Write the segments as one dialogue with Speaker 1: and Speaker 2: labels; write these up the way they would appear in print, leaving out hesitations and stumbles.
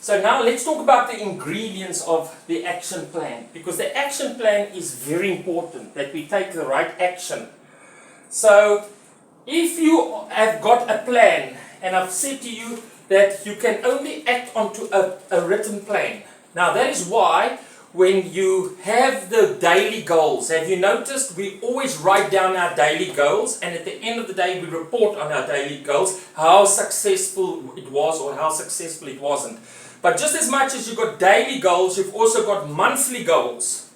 Speaker 1: So now let's talk about the ingredients of the action plan, because the action plan is very important that we take the right action. So if you have got a plan, and I've said to you that you can only act onto a written plan. Now that is why when you have the daily goals, have you noticed we always write down our daily goals, and at the end of the day we report on our daily goals, how successful it was or how successful it wasn't. But just as much as you've got daily goals, you've also got monthly goals.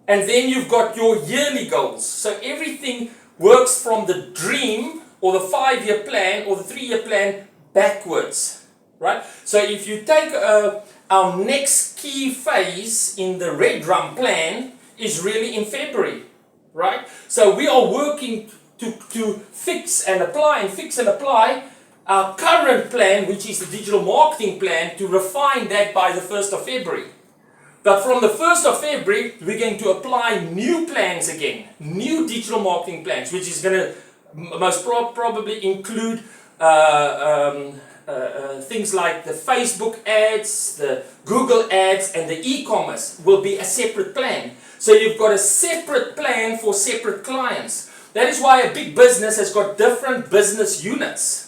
Speaker 1: And then you've got your yearly goals. So everything works from the dream or the 5-year plan or the 3-year plan backwards. Right? So if you take our next key phase in the red drum plan is really in February. Right? So we are working to fix and apply our current plan, which is the digital marketing plan, to refine that by the 1st of February. But from the 1st of February, we're going to apply new plans again, new digital marketing plans, which is going to most probably include things like the Facebook ads, the Google ads, and the e-commerce will be a separate plan. So you've got a separate plan for separate clients. That is why a big business has got different business units.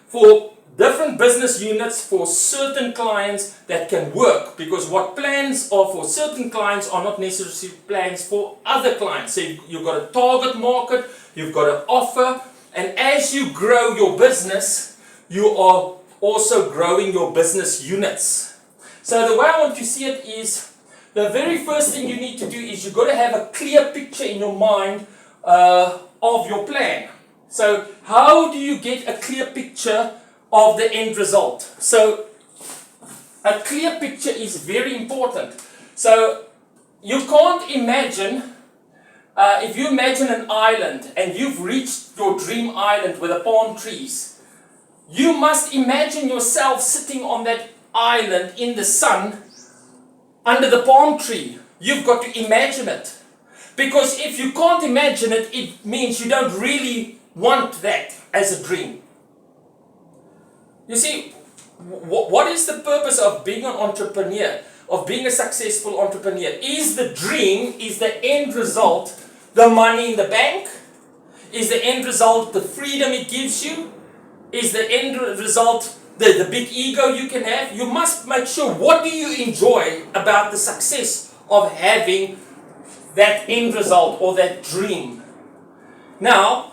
Speaker 1: For different business units for certain clients that can work, because what plans are for certain clients are not necessarily plans for other clients. So you've got a target market, you've got an offer, and as you grow your business, you are also growing your business units. So the way I want to see it is, the very first thing you need to do is you've got to have a clear picture in your mind of your plan. So how do you get a clear picture of the end result? So a clear picture is very important. So you can't imagine, if you imagine an island and you've reached your dream island with the palm trees, you must imagine yourself sitting on that island in the sun under the palm tree. You've got to imagine it. Because if you can't imagine it, it means you don't really want that as a dream. You see, what is the purpose of being an entrepreneur, of being a successful entrepreneur? Is the dream, is the end result the money in the bank? Is the end result the freedom it gives you? Is the end result the big ego you can have? You must make sure, what do you enjoy about the success of having that end result or that dream? Now,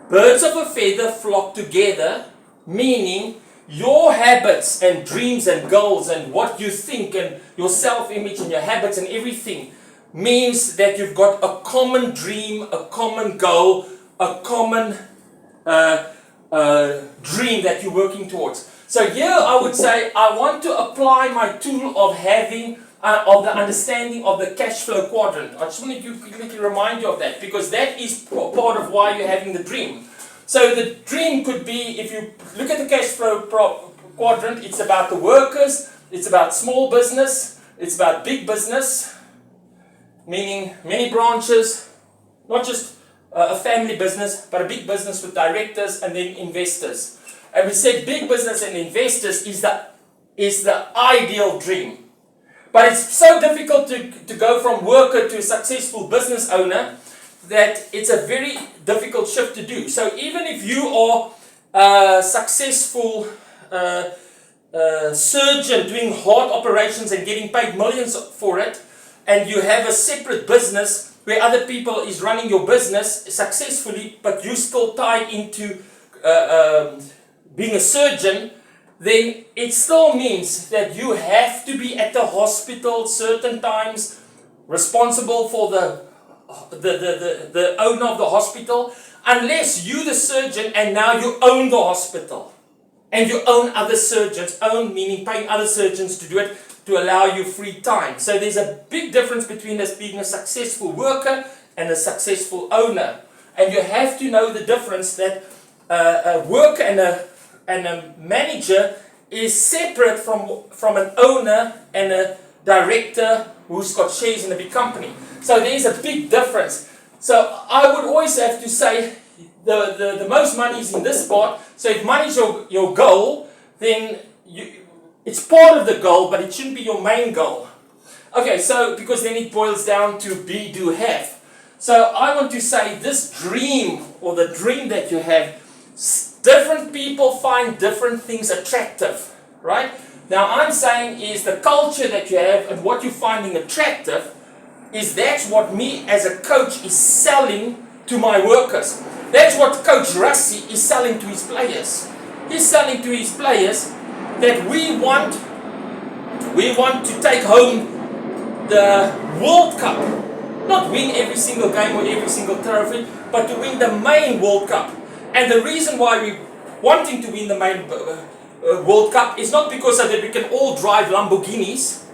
Speaker 1: birds of a feather flock together, meaning your habits and dreams and goals and what you think and your self-image and your habits and everything means that you've got a common dream, a common goal, a common dream that you're working towards. So here I would say I want to apply my tool of having of the understanding of the cash flow quadrant. I just want to quickly remind you of that, because that is part of why you're having the dream. So the dream could be, if you look at the cash flow quadrant, it's about the workers, it's about small business, it's about big business, meaning many branches, not just a family business, but a big business with directors and then investors. And we said big business and investors is the ideal dream. But it's so difficult to go from worker to a successful business owner that it's a very difficult shift to do. So even if you are a successful surgeon doing heart operations and getting paid millions for it, and you have a separate business where other people is running your business successfully, but you still tied into being a surgeon, then it still means that you have to be at the hospital certain times, responsible for the owner of the hospital, unless you the surgeon and now you own the hospital and you own other surgeons, own meaning paying other surgeons to do it, to allow you free time. So there's a big difference between us being a successful worker and a successful owner, and you have to know the difference that a worker and a manager is separate from an owner and a director who's got shares in a big company. So there's a big difference. So I would always have to say the most money is in this part. So if money is your goal, then It's part of the goal, but it shouldn't be your main goal. Okay, so because then it boils down to be, do, have. So I want to say this dream, or the dream that you have, different people find different things attractive, right? Now I'm saying is the culture that you have and what you're finding attractive is that's what me as a coach is selling to my workers. That's what Coach Rassi is selling to his players. He's selling to his players that we want to take home the World Cup. Not win every single game or every single trophy, but to win the main World Cup. And the reason why we're wanting to win the main World Cup is not because so that we can all drive Lamborghinis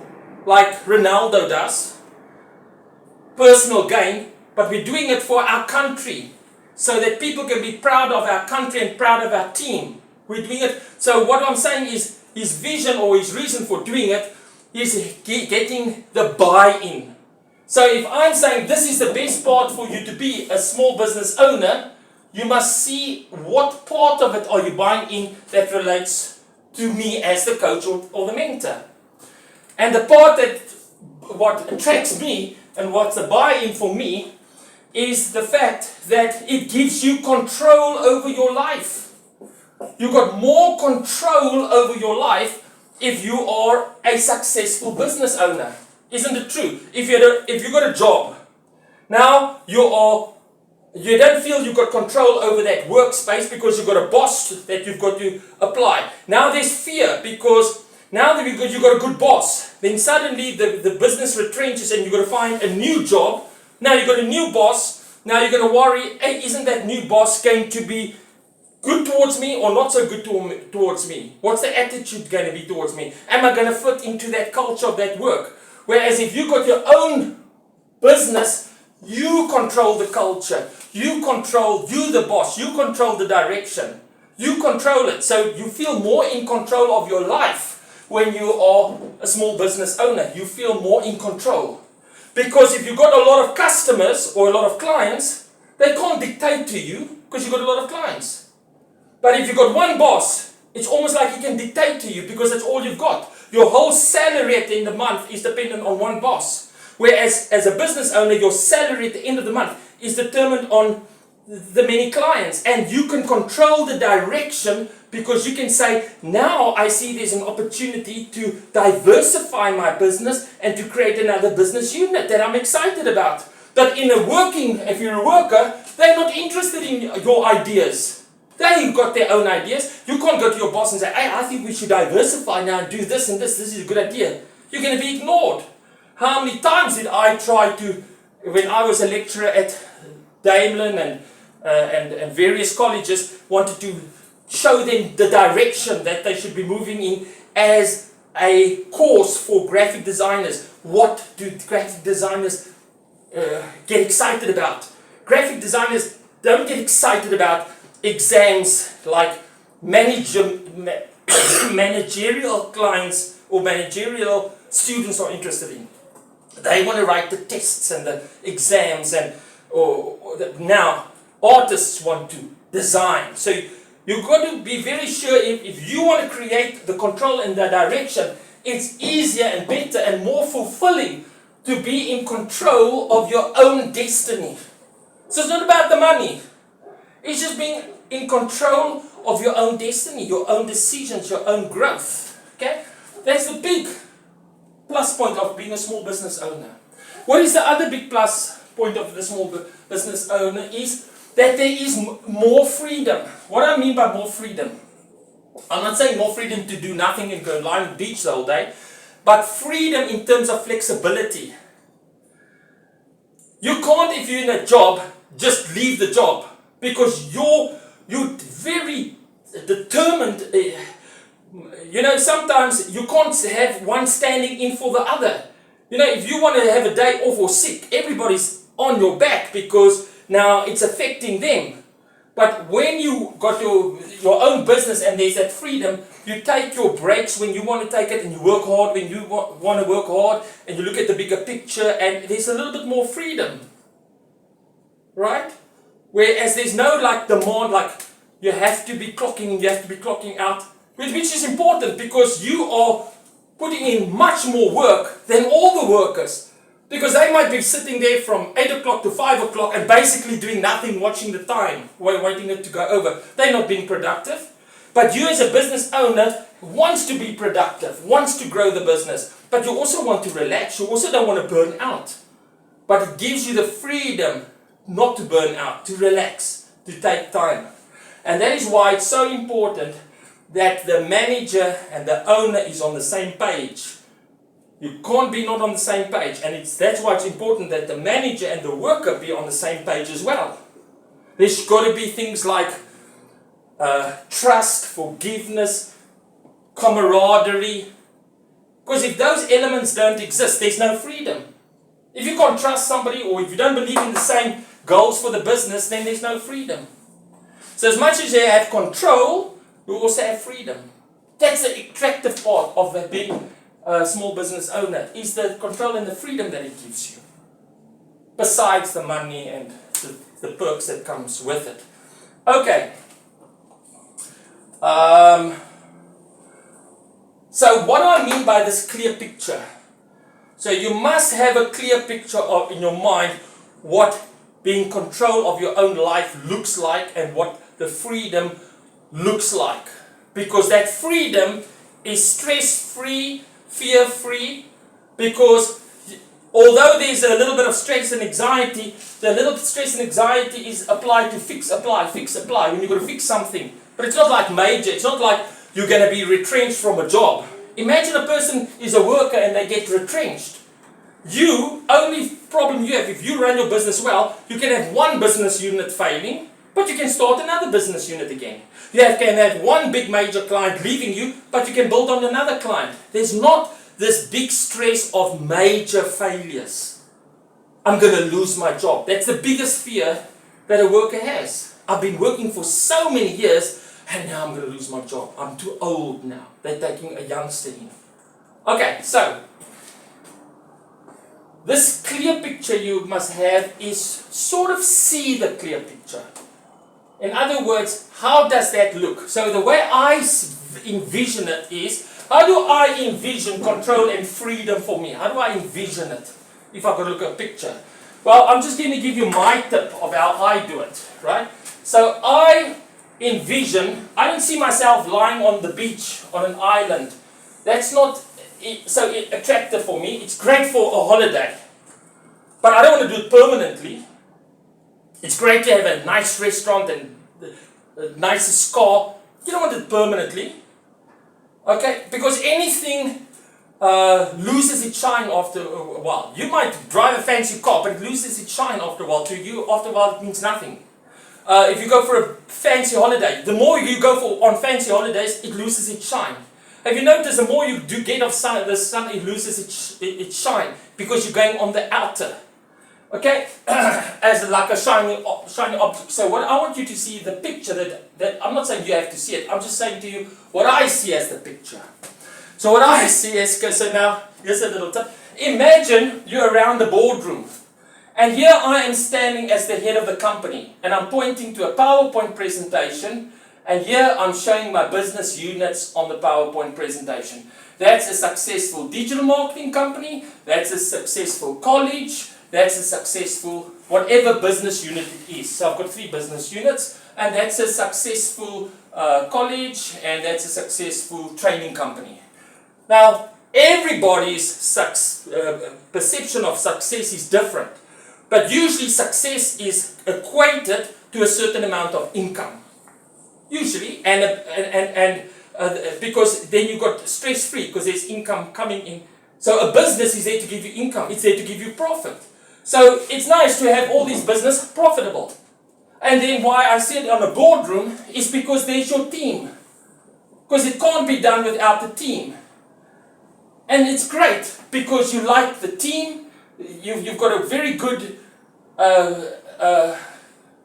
Speaker 1: like Ronaldo does, personal gain, but we're doing it for our country so that people can be proud of our country and proud of our team. We're doing it. So what I'm saying is his vision or his reason for doing it is getting the buy-in. So if I'm saying this is the best part for you to be a small business owner, you must see what part of it are you buying in that relates to me as the coach or the mentor. And the part that what attracts me and what's the buy-in for me is the fact that it gives you control over your life. You've got more control over your life if you are a successful business owner. Isn't it true? If you got a job, now you don't feel you've got control over that workspace because you've got a boss that you've got to apply. Now there's fear because now that you've got a good boss, then suddenly the business retrenches and you've got to find a new job. Now you've got a new boss. Now you're going to worry, hey, isn't that new boss going to be good towards me or not so good towards me? What's the attitude going to be towards me? Am I going to fit into that culture of that work? Whereas if you got your own business, you control the culture. You the boss. You control the direction. You control it. So you feel more in control of your life when you are a small business owner. You feel more in control. Because if you've got a lot of customers or a lot of clients, they can't dictate to you because you've got a lot of clients. But if you've got one boss, it's almost like he can dictate to you because that's all you've got. Your whole salary at the end of the month is dependent on one boss. Whereas as a business owner, your salary at the end of the month is determined on the many clients. And you can control the direction because you can say, now I see there's an opportunity to diversify my business and to create another business unit that I'm excited about. But if you're a worker, they're not interested in your ideas. They've got their own ideas. You can't go to your boss and say, hey, I think we should diversify now and do this and this. This is a good idea. You're going to be ignored. How many times did I try to, when I was a lecturer at Daimler and various colleges, wanted to show them the direction that they should be moving in as a course for graphic designers. What do graphic designers get excited about? Graphic designers don't get excited about exams like managerial clients or managerial students are interested in. They want to write the tests and the exams now artists want to design. So you've got to be very sure if you want to create the control and the direction, it's easier and better and more fulfilling to be in control of your own destiny. So it's not about the money. It's just being in control of your own destiny, your own decisions, your own growth. Okay? That's the big plus point of being a small business owner. What is the other big plus point of the small business owner is that there is more freedom. What I mean by more freedom, I'm not saying more freedom to do nothing and go lie on the beach the whole day, but freedom in terms of flexibility. You can't, if you're in a job, just leave the job because you're very determined. Sometimes you can't have one standing in for the other. If you want to have a day off or sick, everybody's on your back because now it's affecting them. But when you got your own business and there's that freedom, you take your breaks when you want to take it and you work hard when you want to work hard and you look at the bigger picture and there's a little bit more freedom. Right? Whereas there's no demand like you have to be clocking in, you have to be clocking out. which is important because you are putting in much more work than all the workers. Because they might be sitting there from 8 o'clock to 5 o'clock and basically doing nothing, watching the time, waiting it to go over. They're not being productive. But you as a business owner wants to be productive, wants to grow the business. But you also want to relax. You also don't want to burn out. But it gives you the freedom not to burn out, to relax, to take time. And that is why it's so important that the manager and the owner is on the same page. You can't be not on the same page, and that's why it's important that the manager and the worker be on the same page as well. There's got to be things like trust, forgiveness, camaraderie. Because if those elements don't exist, there's no freedom. If you can't trust somebody, or if you don't believe in the same goals for the business, then there's no freedom. So as much as you have control, you also have freedom. That's the attractive part of being a small business owner, is the control and the freedom that it gives you. Besides the money and the perks that comes with it. Okay. So what do I mean by this clear picture? So you must have a clear picture in your mind what being in control of your own life looks like and what the freedom looks like. Because that freedom is stress-free, fear-free, because although there's a little bit of stress and anxiety, the little stress and anxiety is applied to fix, apply, when you've got to fix something. But it's not like major, it's not like you're going to be retrenched from a job. Imagine a person is a worker and they get retrenched. Only problem you have, if you run your business well, you can have one business unit failing, but you can start another business unit again. You can have one big major client leaving you, but you can build on another client. There's not this big stress of major failures. I'm going to lose my job. That's the biggest fear that a worker has. I've been working for so many years, and now I'm going to lose my job. I'm too old now. They're taking a youngster in. Okay, so this clear picture you must have is sort of see the clear picture. In other words, how does that look? So the way I envision it is, how do I envision control and freedom for me? How do I envision it? If I could look at a picture. Well, I'm just going to give you my tip of how I do it, right? So I envision, I don't see myself lying on the beach on an island. That's not so attractive for me. It's great for a holiday. But I don't want to do it permanently. It's great to have a nice restaurant and the nicest car. You don't want it permanently. Okay? Because anything loses its shine after a while. You might drive a fancy car, but it loses its shine after a while. To you, after a while, it means nothing. If you go for a fancy holiday, the more you go on fancy holidays, it loses its shine. Have you noticed the more you do get of the sun, it loses its shine because you're going on the outer. Okay, as like a shiny object. So what I want you to see the picture that I'm not saying you have to see it. I'm just saying to you what I see as the picture. So what I see is, so now here's a little tip. Imagine you're around the boardroom, and here I am standing as the head of the company, and I'm pointing to a PowerPoint presentation, and here I'm showing my business units on the PowerPoint presentation. That's a successful digital marketing company. That's a successful college. That's a successful, whatever business unit it is. So I've got 3 business units, and that's a successful college, and that's a successful training company. Now, everybody's perception of success is different, but usually success is equated to a certain amount of income. Usually, and because then you got stress-free, because there's income coming in. So a business is there to give you income. It's there to give you profit. So it's nice to have all these business profitable. And then why I said on a boardroom is because there's your team. Because it can't be done without the team. And it's great because you like the team. You've got a very good, I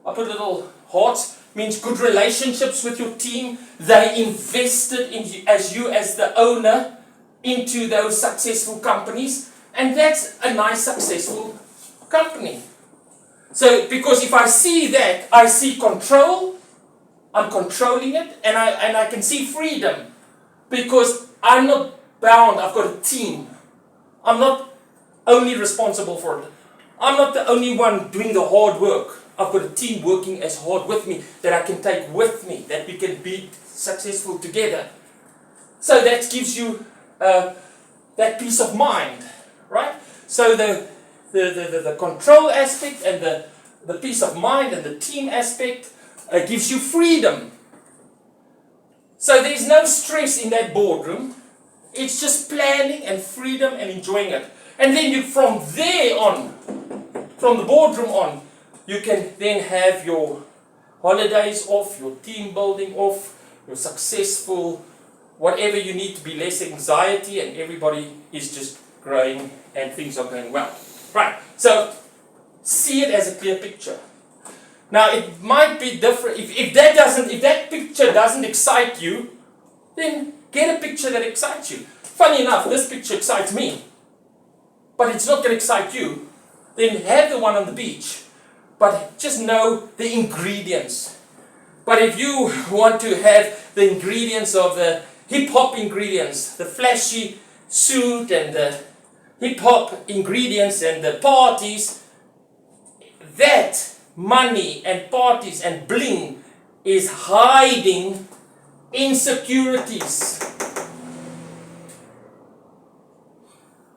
Speaker 1: put little hearts, means good relationships with your team. They invested in you as the owner into those successful companies. And that's a nice successful company. So, because if I see that, I see control, I'm controlling it, and I can see freedom. Because I'm not bound, I've got a team. I'm not only responsible for it. I'm not the only one doing the hard work. I've got a team working as hard with me that I can take with me, that we can be successful together. So that gives you that peace of mind, right? So the control aspect and the peace of mind and the team aspect gives you freedom. So there's no stress in that boardroom. It's just planning and freedom and enjoying it. And then you, from there on, from the boardroom on, you can then have your holidays off, your team building off, your successful, whatever you need to be less anxiety, and everybody is just growing and things are going well. Right, so see it as a clear picture. Now it might be different, if that picture doesn't excite you, then get a picture that excites you. Funny enough, this picture excites me, but it's not going to excite you. Then have the one on the beach, but just know the ingredients. But if you want to have the ingredients of the hip-hop ingredients, the flashy suit and the hip-hop ingredients and the parties, that money and parties and bling is hiding insecurities.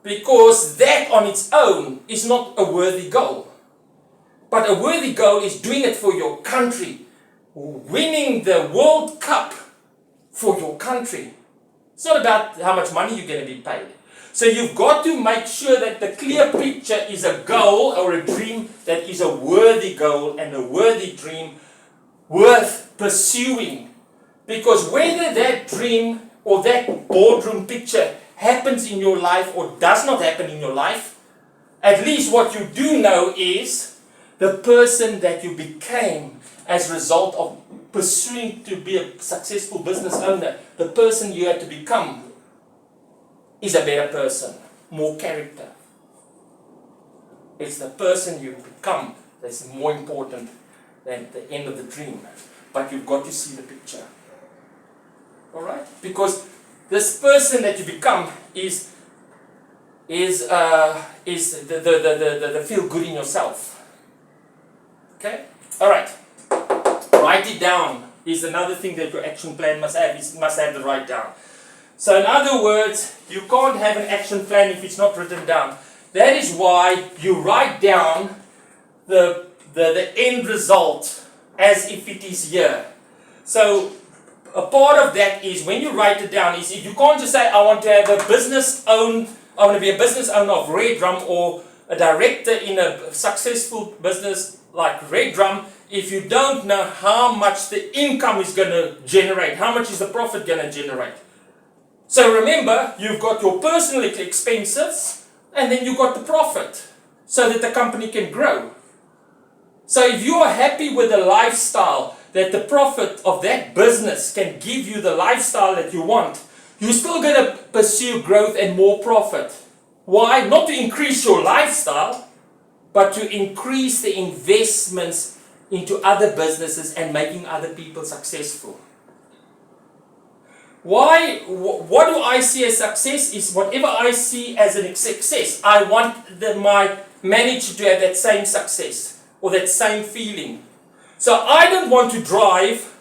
Speaker 1: Because that on its own is not a worthy goal. But a worthy goal is doing it for your country, winning the World Cup for your country. It's not about how much money you're going to be paid. So you've got to make sure that the clear picture is a goal or a dream that is a worthy goal and a worthy dream worth pursuing. Because whether that dream or that boardroom picture happens in your life or does not happen in your life, at least what you do know is the person that you became as a result of pursuing to be a successful business owner, the person you had to become is a better person, more character. It's the person you become that's more important than the end of the dream. But you've got to see the picture. Alright? Because this person that you become is the feel good in yourself. Okay? Alright. Write it down is another thing that your action plan must have. It must have the write down. So in other words, you can't have an action plan if it's not written down. That is why you write down the end result as if it is here. So a part of that is when you write it down is you can't just say I want to have a business owned, I want to be a business owner of Red Drum or a director in a successful business like Red Drum if you don't know how much the income is going to generate, how much is the profit going to generate. So remember, you've got your personal expenses and then you've got the profit so that the company can grow. So if you are happy with the lifestyle that the profit of that business can give you the lifestyle that you want, you're still going to pursue growth and more profit. Why? Not to increase your lifestyle, but to increase the investments into other businesses and making other people successful. Why? What do I see as success is whatever I see as a success. I want my manager to have that same success or that same feeling. So I don't want to drive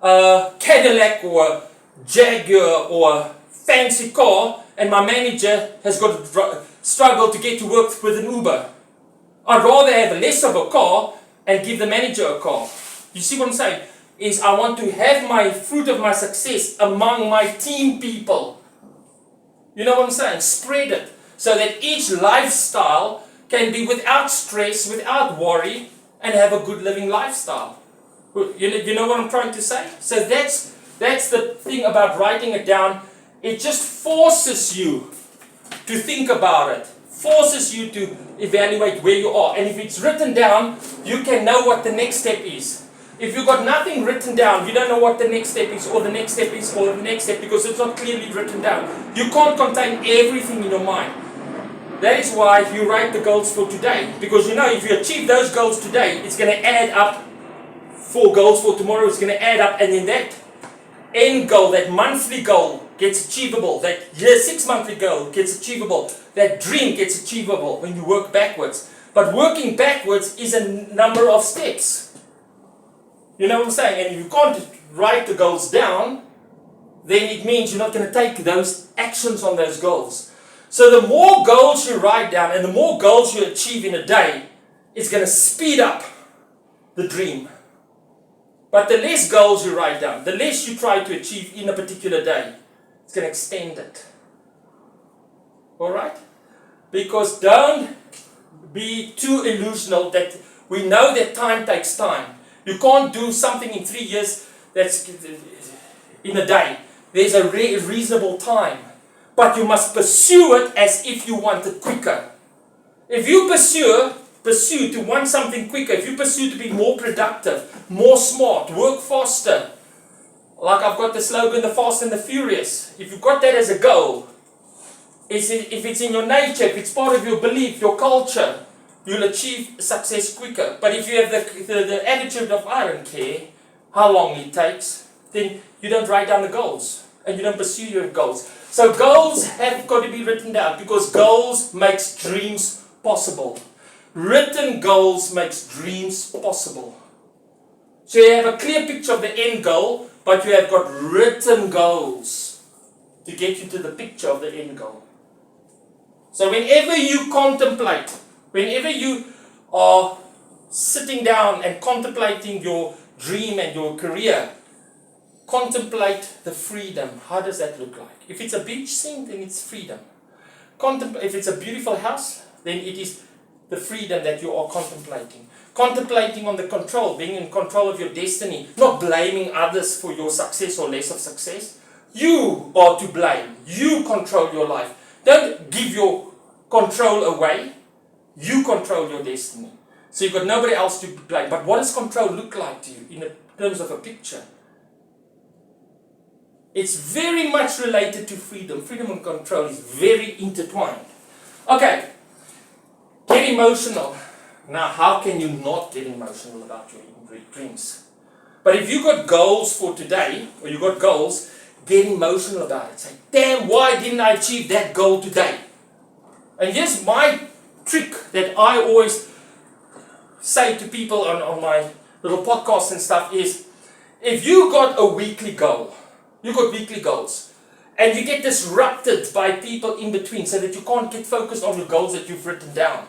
Speaker 1: a Cadillac or a Jaguar or a fancy car and my manager has got to struggle to get to work with an Uber. I'd rather have less of a car and give the manager a car. You see what I'm saying? Is I want to have my fruit of my success among my team people. You know what I'm saying? Spread it so that each lifestyle can be without stress, without worry, and have a good living lifestyle. You know what I'm trying to say? So that's the thing about writing it down. It just forces you to think about it, forces you to evaluate where you are. And if it's written down, you can know what the next step is. If you've got nothing written down, you don't know what the next step is, or the next step is, or the next step, because it's not clearly written down. You can't contain everything in your mind. That is why you write the goals for today. Because you know, if you achieve those goals today, it's going to add up. 4 goals for tomorrow is going to add up, and then that end goal, that monthly goal, gets achievable. That year 6 monthly goal gets achievable. That dream gets achievable when you work backwards. But working backwards is a number of steps. You know what I'm saying? And if you can't write the goals down, then it means you're not going to take those actions on those goals. So the more goals you write down and the more goals you achieve in a day, it's going to speed up the dream. But the less goals you write down, the less you try to achieve in a particular day, it's going to extend it. Alright? Because don't be too illusional that we know that time takes time. You can't do something in 3 years that's in a day. There's a reasonable time. But you must pursue it as if you want it quicker. If you pursue to want something quicker, if you pursue to be more productive, more smart, work faster, like I've got the slogan, the fast and the furious, if you've got that as a goal, if it's in your nature, if it's part of your belief, your culture, you'll achieve success quicker. But if you have the attitude of I don't care how long it takes, then you don't write down the goals and you don't pursue your goals. So goals have got to be written down because goals makes dreams possible. Written goals makes dreams possible. So you have a clear picture of the end goal, but you have got written goals to get you to the picture of the end goal. So whenever you contemplate, whenever you are sitting down and contemplating your dream and your career, contemplate the freedom. How does that look like? If it's a beach scene, then it's freedom. If it's a beautiful house, then it is the freedom that you are contemplating. Contemplating on the control, being in control of your destiny, not blaming others for your success or less of success. You are to blame. You control your life. Don't give your control away. You control your destiny. So you've got nobody else to blame. But what does control look like to you in terms of a picture? It's very much related to freedom. Freedom and control is very intertwined. Okay, get emotional. Now, how can you not get emotional about your dreams? But if you got goals for today, or you got goals, get emotional about it. Say, damn, why didn't I achieve that goal today? And here's my trick that I always say to people on my little podcasts and stuff is, if you got a weekly goal, you got weekly goals, and you get disrupted by people in between so that you can't get focused on the goals that you've written down,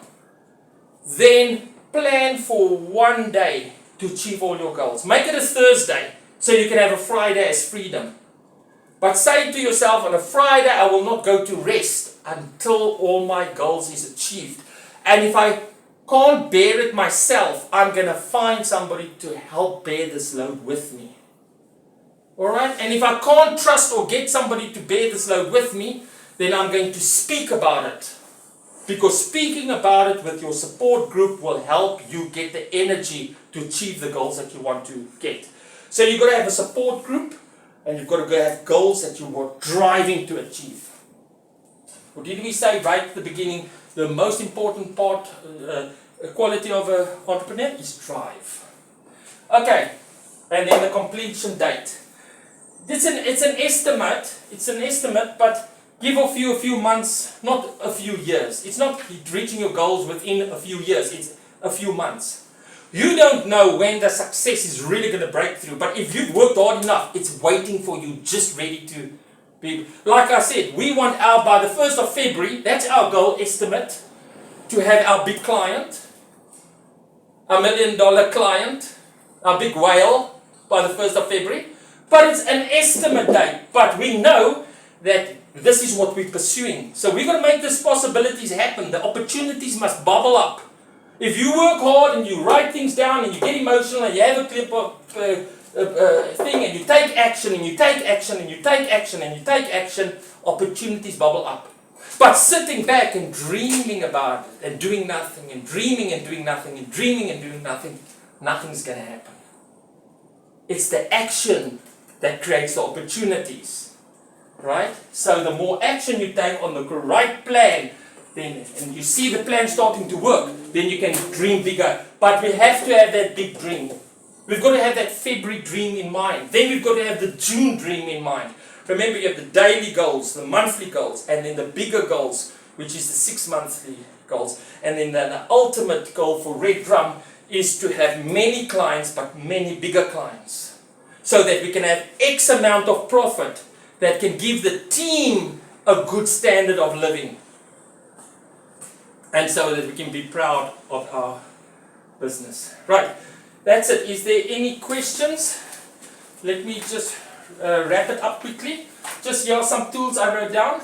Speaker 1: then plan for one day to achieve all your goals. Make it a Thursday so you can have a Friday as freedom. But say to yourself, on a Friday I will not go to rest until all my goals is achieved. And if I can't bear it myself, I'm going to find somebody to help bear this load with me. Alright? And if I can't trust or get somebody to bear this load with me, then I'm going to speak about it. Because speaking about it with your support group will help you get the energy to achieve the goals that you want to get. So you've got to have a support group, and you've got to have goals that you are driving to achieve. What did we say right at the beginning? The most important part, quality of an entrepreneur is drive. Okay, and then the completion date. It's an estimate, but give off you a few months, not a few years. It's not reaching your goals within a few years, it's a few months. You don't know when the success is really going to break through, but if you've worked hard enough, it's waiting for you, just ready to be. Like I said, we want by the 1st of February, that's our goal estimate, to have our big client, $1 million client, our big whale, by the 1st of February. But it's an estimate date, but we know that this is what we're pursuing. So we've got to make these possibilities happen. The opportunities must bubble up. If you work hard and you write things down and you get emotional and you have a clip of thing and you take action and you take action and you take action and you take action, opportunities bubble up. But sitting back and dreaming about it and doing nothing and dreaming and doing nothing and dreaming and doing nothing, nothing's going to happen. It's the action that creates the opportunities. Right? So the more action you take on the right plan, then, and you see the plan starting to work, then you can dream bigger. But we have to have that big dream. We've got to have that February dream in mind. Then we've got to have the June dream in mind. Remember, you have the daily goals, the monthly goals, and then the bigger goals, which is the 6 monthly goals. And then the ultimate goal for Red Drum is to have many clients, but many bigger clients. So that we can have X amount of profit that can give the team a good standard of living. And so that we can be proud of our business. Right, that's it. Is there any questions? Let me just wrap it up quickly. Just here are some tools I wrote down.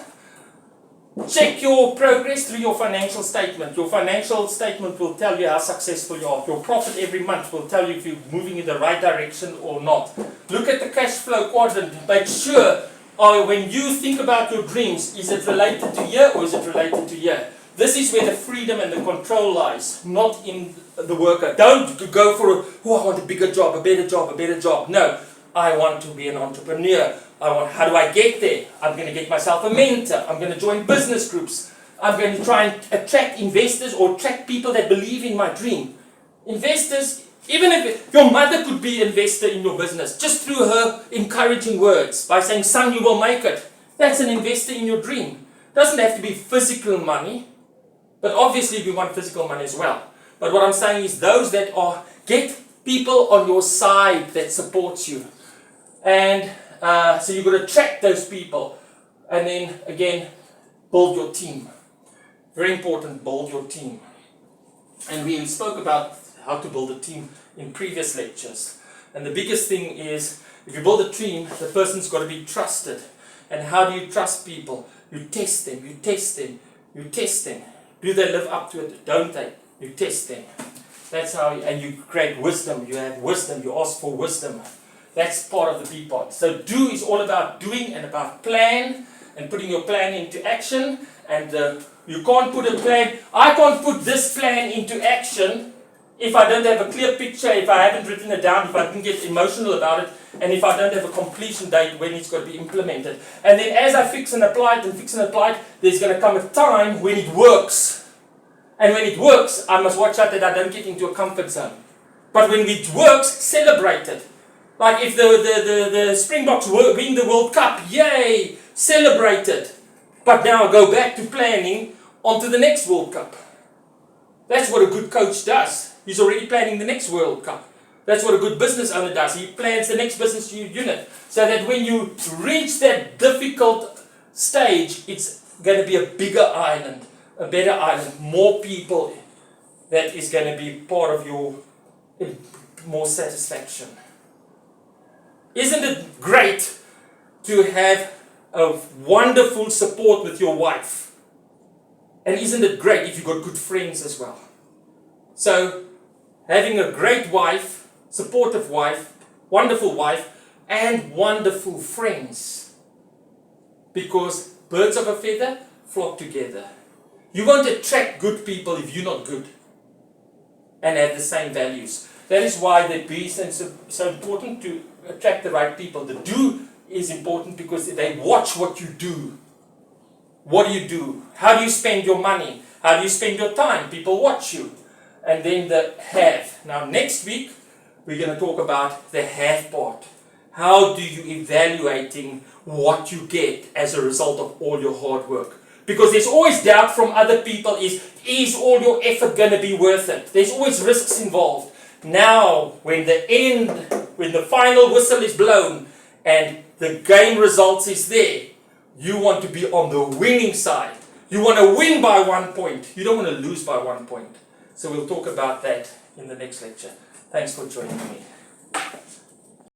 Speaker 1: Check your progress through your financial statement. Your financial statement will tell you how successful you are. Your profit every month will tell you if you're moving in the right direction or not. Look at the cash flow quadrant. Make sure when you think about your dreams, is it related to here or is it related to here? This is where the freedom and the control lies, not in the worker. Don't go for, I want a bigger job, a better job, a better job. No, I want to be an entrepreneur. How do I get there? I'm going to get myself a mentor. I'm going to join business groups. I'm going to try and attract investors or attract people that believe in my dream. Investors, even if your mother could be an investor in your business, just through her encouraging words, by saying, son, you will make it. That's an investor in your dream. Doesn't have to be physical money, but obviously we want physical money as well. But what I'm saying is those that get people on your side that supports you. And so you've got to attract those people. And then again, build your team. Very important, build your team. And we spoke about how to build a team in previous lectures. And the biggest thing is, if you build a team, the person's got to be trusted. And how do you trust people? You test them, you test them, you test them. Do they live up to it? Don't they? You test them. That's how, and you create wisdom. You have wisdom. You ask for wisdom. That's part of the B part. So do is all about doing and about plan and putting your plan into action. And you can't put a plan. I can't put this plan into action if I don't have a clear picture, if I haven't written it down, if I didn't get emotional about it, and if I don't have a completion date when it's got to be implemented. And then as I fix and apply it, there's going to come a time when it works. And when it works, I must watch out that I don't get into a comfort zone. But when it works, celebrate it. Like if the Springboks win the World Cup, yay, celebrate it. But now go back to planning onto the next World Cup. That's what a good coach does. He's already planning the next World Cup. That's what a good business owner does. He plans the next business unit. So that when you reach that difficult stage, it's going to be a bigger island, a better island, more people that is going to be part of your more satisfaction. Isn't it great to have a wonderful support with your wife? And isn't it great if you've got good friends as well? So, having a great wife, supportive wife, wonderful wife, and wonderful friends. Because birds of a feather flock together. You won't attract good people if you're not good and have the same values. That is why the B is so important, to attract the right people. The do is important because they watch what you do. What do you do? How do you spend your money? How do you spend your time? People watch you. And then the have. Now next week, we're going to talk about the have part. How do you evaluating what you get as a result of all your hard work? Because there's always doubt from other people, is all your effort going to be worth it? There's always risks involved. Now, when the final whistle is blown and the game results is there, you want to be on the winning side. You want to win by 1 point. You don't want to lose by 1 point. So we'll talk about that in the next lecture. Thanks for joining me.